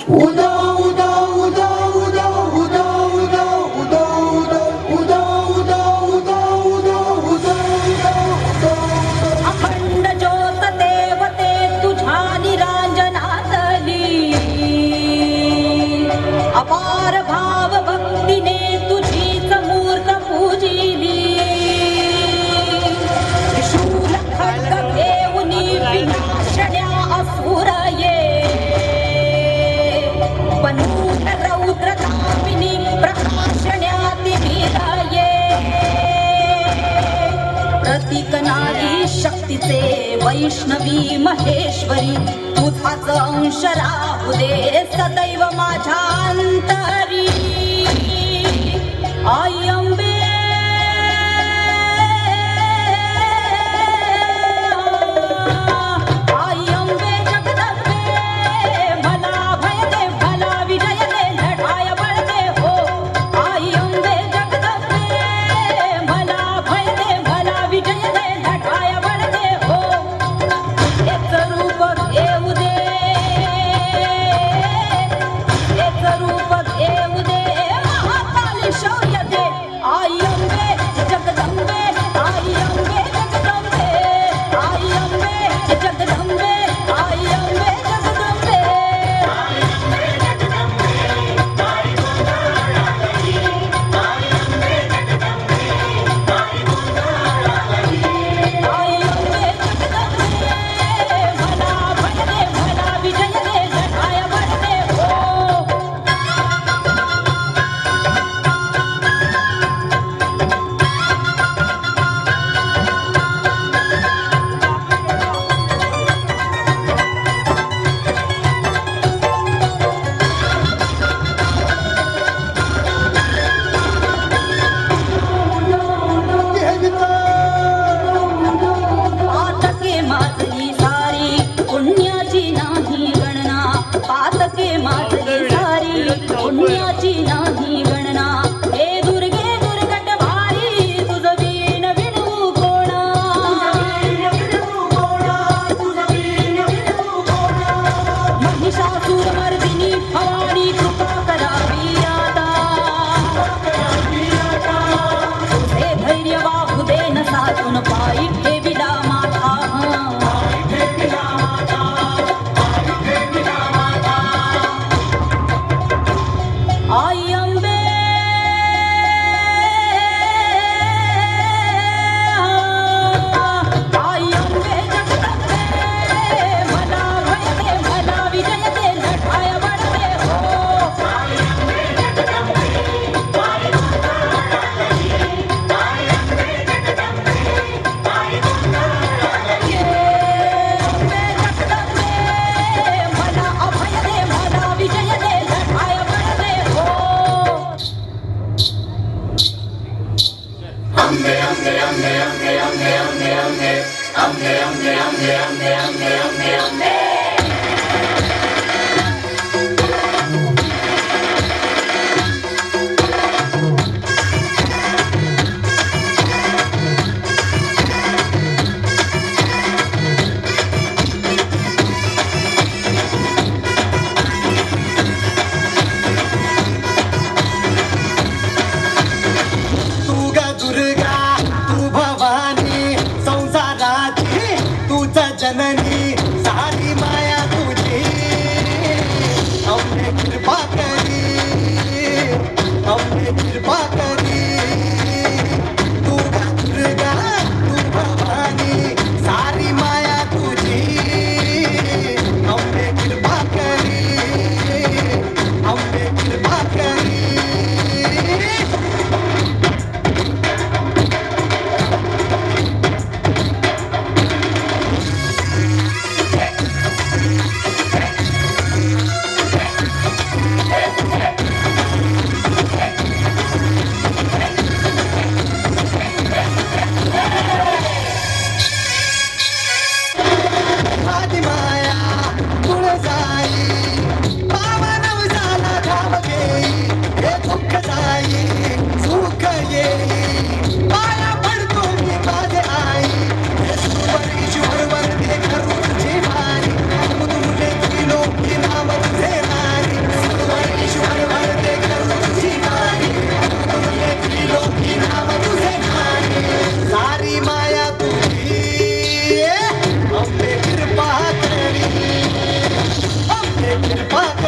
उदो उदो उदो उदो उदो उदो उदो उदो उदो उदो उदो उदो उदो अखंड ज्योत देवते तुझ्या निरांजनातली अपार भाव भक्तीने तुझीच मूर्त पूजिली त्रिशूल खड्ग घेऊनी विनाशण्या असुर ये बनून रौद्र दामिनी प्रकाशण्याति विदाये प्रतीक नारी शक्तीचे वैष्णवी महेश्वरी तुझाच अंश राहू दे सदैव माझ्या अंतरी आई अंबे आई अंबे जगदंबे भला भय दे भला विजय दे लढाया बळ दे हो आई अंबे जगदंबे भला भय दे भला विजय दे लढाया बळ दे हो एक रूप येऊ दे एक रूप येऊ दे महाकाली शौर्य दे आई अंबे जगदंबे आई अंबे जगदंबे आई अंबे जगदंबे आई अंबे जगदंबे आई अंबे जगदंबे भला भय दे भला विजय दे लढाया बळ दे हो पातके माझी सारी पुण्याची नाही गणना पातके माझी सारी पुण्याची नाही गणना हे दुर्गे दुर्गट भारी तुझ वीण विणू कोणा महिषासुर मर्दिनी भवानी कृपा करावी आता तुझे धैर्य वाहू दे न साधून पायी ठेविला माथा आई अंबे आई अंबे जगदंबे भला भय दे भला विजय दे लढाया बळ दे हो अंबे जगदंबे भला अभय दे भला विजय दे लढाया बळ दे हो अंबे अंबे अंबे अंबे अंबे अंबे अंबे अंबे अंबे अंबे अंबे अंबे अंबे अंबे तू ग दुर्गा तू भवानी संसाराची तूच जननी सारी माया तुझी अवघे कृपा करी अवघे कृपा करी तू ग दुर्गा तू भवानी सारी माया तुझी अवघे कृपा करी अवघे कृपा करी पाक